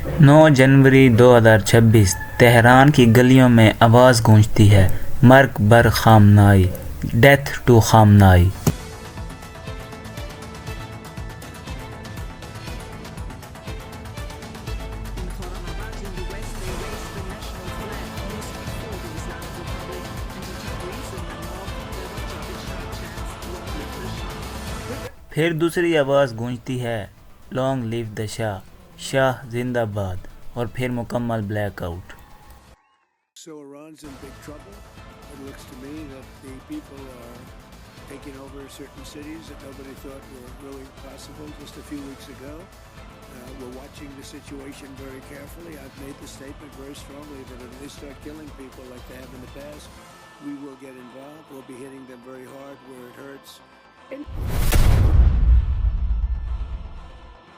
9 जनवरी 2026 Tehran की गलियों में आवाज़ गूंजती है, मर्ग बर खामनाई, डेथ टू खामनाई। फिर दूसरी आवाज़ गूंजती है, long live the Shah, Shah जिंदाबाद, और फिर मुकम्मल black out. So Iran's in big trouble. It looks to me that the people are taking over certain cities that nobody thought were really possible just a few weeks ago. We're watching the situation very carefully. I've made the statement very strongly that if they start killing people like they have in the past, we will get involved. We'll be hitting them very hard where it hurts.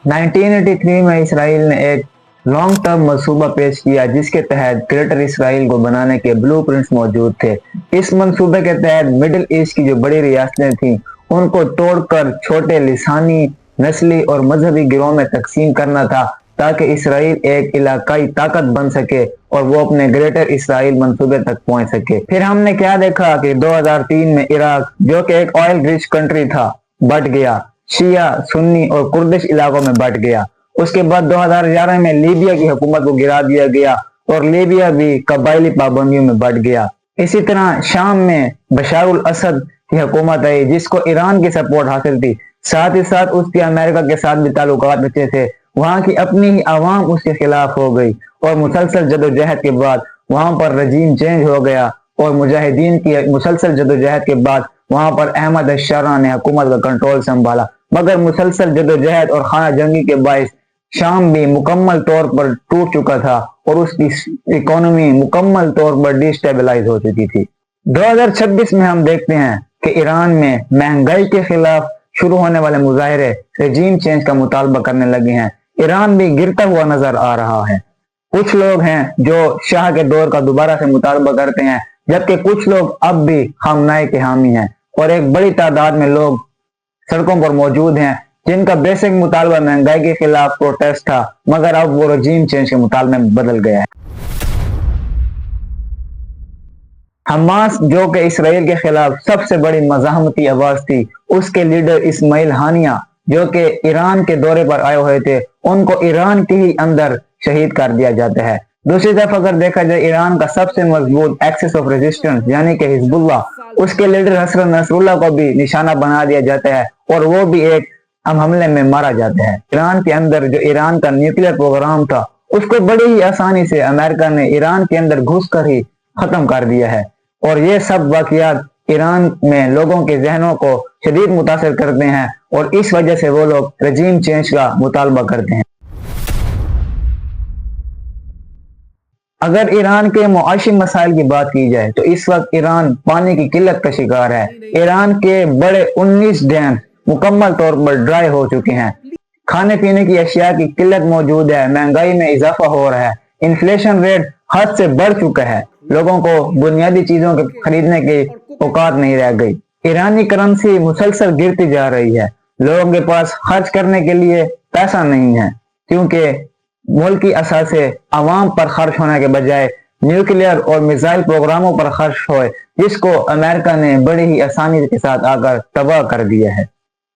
1983 में Israel ने एक long term मंसूबा पेश किया जिसके तहत greater Israel को बनाने के ब्लूप्रिंट्स मौजूद थे। इस मंसूबे के तहत मिडिल ईस्ट की जो बड़ी रियासतें थीं उनको तोड़कर छोटे लिसानी, नस्ली और मजहबी गिरोह में तकसीम करना था ताकि इसराइल एक इलाकाई ताकत बन सके और वो अपने ग्रेटर इसराइल मंसूबे तक पहुंच सके। फिर हमने क्या देखा कि 2003 में इराक, जो कि एक ऑयल रिच कंट्री था, बट गया, शिया, सुन्नी और कुर्दिश इलाकों में बट गया। उसके बाद 2011 में लीबिया की हुकूमत को गिरा दिया गया और लीबिया भी कबायली पाबंदियों में बट गया। इसी तरह शाम में बशारुल असद की हुकूमत आई जिसको ईरान की सपोर्ट हासिल थी, साथ ही साथ उसके अमेरिका के साथ भी ताल्लुकात अच्छे थे। वहां की अपनी ही आवाम उसके खिलाफ हो गई और मुसलसल जदोजहद के बाद वहां पर रजीम चेंज हो गया और मुजाहिदीन की मुसलसल जदोजहद के बाद वहां पर अहमद अश-शारा ने हुकूमत का कंट्रोल संभाला। मगर मुसलसल जदोजहद और खाना जंगी के बायस शाम भी मुकम्मल तौर पर टूट चुका था और उसकी इकोनॉमी मुकम्मल तौर पर डिस्टेबलाइज हो चुकी थी। 2026 में हम देखते हैं कि ईरान में महंगाई के खिलाफ शुरू होने वाले मुजाहरे रजीम चेंज का मुतालबा करने लगे हैं। ईरान भी गिरता हुआ नजर आ रहा है। कुछ लोग हैं जो शाह के दौर का दोबारा से मुतालबा करते हैं, जबकि कुछ लोग अब भी खामनाई के हामी हैं और एक बड़ी तादाद में लोग सड़कों पर मौजूद हैं जिनका बेसिक मुतालबा महंगाई के खिलाफ प्रोटेस्ट था, मगर अब वो रजीम चेंज के मुतालबे में बदल गया है। हमास, जो कि इसराइल के खिलाफ सबसे बड़ी मज़ाहमती आवाज थी, उसके लीडर इस्माइल हानिया, जो कि ईरान के दौरे पर आए हुए थे, उनको ईरान के ही अंदर शहीद कर दिया जाता है। दूसरी तरफ अगर देखा जाए ईरान का सबसे मजबूत एक्सिस ऑफ रेजिस्टेंस यानी कि हिजबुल्लाह, उसके लीडर हसन नसरुल्लाह को भी निशाना बना दिया जाता है और वो भी एक हमले में मारा जाता है। ईरान के अंदर जो ईरान का न्यूक्लियर प्रोग्राम था उसको बड़ी ही आसानी से अमेरिका ने ईरान के अंदर घुसकर ही खत्म कर दिया है और ये सब वाकयात ईरान में लोगों के जहनों को शदीद मुतासिर करते हैं और इस वजह से वो लोग रजीम चेंज का मुतालबा करते हैं। अगर ईरान के मुआशी मसाइल की बात की जाए तो इस वक्त ईरान पानी की किल्लत का शिकार है। ईरान के बड़े 19 डैम मुकम्मल तौर पर ड्राई हो चुके हैं। खाने पीने की अशिया की किल्लत मौजूद है, महंगाई में इजाफा हो रहा है, इन्फ्लेशन रेट हद से बढ़ चुका है, लोगों को बुनियादी चीजों के खरीदने की औकात नहीं रह गई। ईरानी करेंसी मुसलसल गिरती जा रही है, लोगों के पास खर्च करने के लिए पैसा नहीं है क्योंकि मुल्क की असासे अवाम पर खर्च होने के बजाय न्यूक्लियर और मिसाइल प्रोग्रामों पर खर्च होए, जिसको अमेरिका ने बड़ी ही आसानी के साथ आकर तबाह कर दिया है।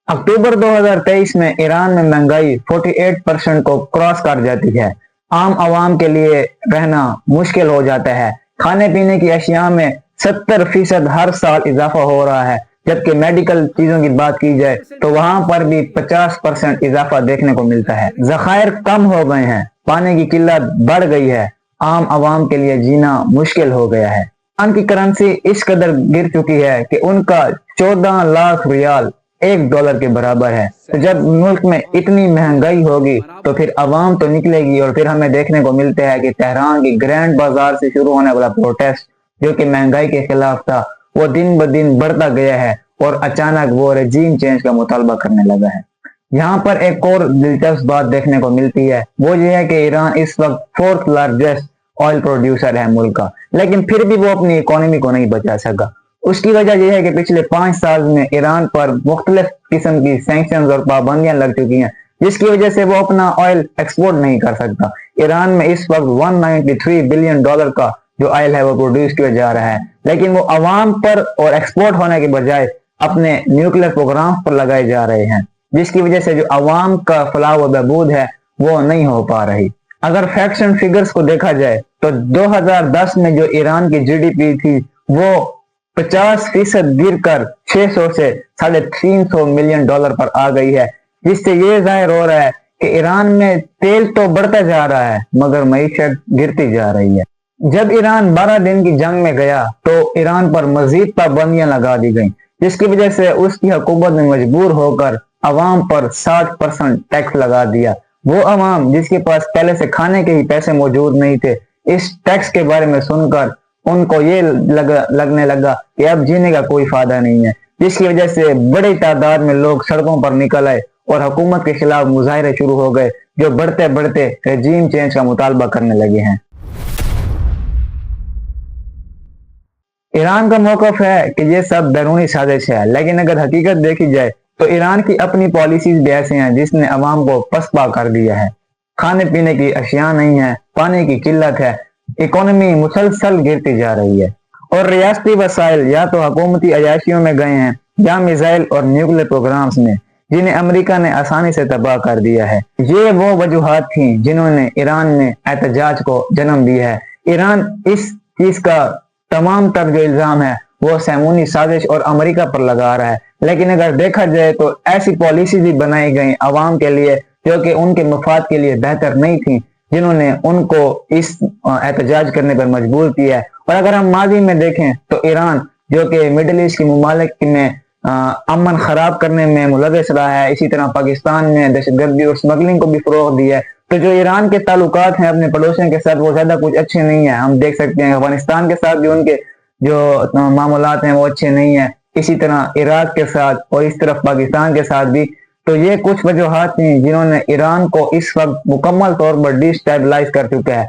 अक्टूबर 2023 में ईरान में महंगाई 48% को क्रॉस कर जाती है। आम आवाम के लिए रहना मुश्किल हो जाता है। खाने पीने की अशिया में 70% हर साल इजाफा हो रहा है, जबकि मेडिकल चीजों की बात की जाए तो वहां पर भी 50% इजाफा देखने को मिलता है। ज़खायर कम हो गए हैं, पानी की किल्लत बढ़ गई है, आम आवाम के लिए जीना मुश्किल हो गया है। ईरान की करेंसी इस कदर गिर चुकी है कि उनका 14 लाख रियाल $1 के बराबर है। तो जब मुल्क में इतनी महंगाई होगी तो फिर अवाम तो निकलेगी और फिर हमें देखने को मिलता है कि तेहरान की ग्रैंड बाजार से शुरू होने वाला प्रोटेस्ट जो कि महंगाई के खिलाफ था वो दिन ब दिन बढ़ता गया है और अचानक वो रजीम चेंज का मुतालबा करने लगा है। यहाँ पर एक और दिलचस्प बात देखने को मिलती है, वो ये है कि ईरान इस वक्त 4th लार्जेस्ट ऑयल प्रोड्यूसर है मुल्क का, लेकिन फिर भी वो अपनी इकोनॉमी को नहीं बचा सका। उसकी वजह यह है कि पिछले 5 साल में ईरान पर मुख्तलिफ किस्म की सैंक्शंस और पाबंदियां लग चुकी हैं, جس کی وجہ سے وہ اپنا آئل ایکسپورٹ نہیں کر سکتا۔ ایران میں اس وقت 193 بلین ڈالر کا جو آئل ہے وہ پروڈیوس کیا جا رہا ہے، لیکن وہ عوام پر اور ایکسپورٹ ہونے کے بجائے اپنے نیوکلیر پروگرام پر لگائے جا رہے ہیں، جس کی وجہ سے جو عوام کا فلاح و بہبود ہے وہ نہیں ہو پا رہی۔ اگر فیکٹس اینڈ فگرز کو دیکھا جائے تو 2010 میں جو ایران کی جی ڈی پی تھی وہ 50% گر کر 600 سے 350 ملین ڈالر پر آ گئی ہے، جس سے یہ ظاہر ہو رہا ہے کہ ایران میں تیل تو بڑھتا جا رہا ہے مگر معیشت گرتی جا رہی ہے۔ جب ایران 12 دن کی جنگ میں گیا تو ایران پر مزید پابندیاں لگا دی گئیں، جس کی وجہ سے اس کی حکومت نے مجبور ہو کر عوام پر 60% ٹیکس لگا دیا۔ وہ عوام جس کے پاس پہلے سے کھانے کے ہی پیسے موجود نہیں تھے، اس ٹیکس کے بارے میں سن کر ان کو یہ لگنے لگا کہ اب جینے کا کوئی فائدہ نہیں ہے، جس کی وجہ سے بڑی تعداد میں لوگ سڑکوں پر نکل آئے اور حکومت کے خلاف مظاہرے شروع ہو گئے، جو بڑھتے بڑھتے رجیم چینج کا مطالبہ کرنے لگے ہیں۔ ایران کا موقف ہے کہ یہ سب بیرونی سازش ہے، لیکن اگر حقیقت دیکھی جائے تو ایران کی اپنی پالیسیز بھی ایسے ہیں جس نے عوام کو پسپا کر دیا ہے۔ کھانے پینے کی اشیاء نہیں ہے، پانی کی قلت ہے، اکانومی مسلسل گرتی جا رہی ہے، اور ریاستی وسائل یا تو حکومتی عیاشیوں میں گئے ہیں یا میزائل اور نیوکلیر پروگرامز میں، جنہیں امریکہ نے آسانی سے تباہ کر دیا ہے۔ یہ وہ وجوہات تھیں جنہوں نے ایران میں احتجاج کو جنم دیا ہے۔ ایران اس چیز کا تمام تر جو الزام ہے وہ سیمونی سازش اور امریکہ پر لگا رہا ہے، لیکن اگر دیکھا جائے تو ایسی پالیسیز بھی بنائی گئی عوام کے لیے جو کہ ان کے مفاد کے لیے بہتر نہیں تھیں، جنہوں نے ان کو اس احتجاج کرنے پر مجبور کیا ہے۔ اور اگر ہم ماضی میں دیکھیں تو ایران جو کہ مڈل ایسٹ کی ممالک میں امن خراب کرنے میں ملوث رہا ہے، اسی طرح پاکستان میں دہشت گردی اور اسمگلنگ کو بھی فروغ دیا ہے، تو جو ایران کے تعلقات ہیں اپنے پڑوسیوں کے ساتھ وہ زیادہ کچھ اچھے نہیں ہیں۔ ہم دیکھ سکتے ہیں افغانستان کے ساتھ بھی ان کے جو معاملات ہیں وہ اچھے نہیں ہیں، اسی طرح عراق کے ساتھ اور اس طرف پاکستان کے ساتھ بھی۔ تو یہ کچھ وجوہات ہیں جنہوں نے ایران کو اس وقت مکمل طور پر ڈی اسٹیبلائز کر چکا ہے۔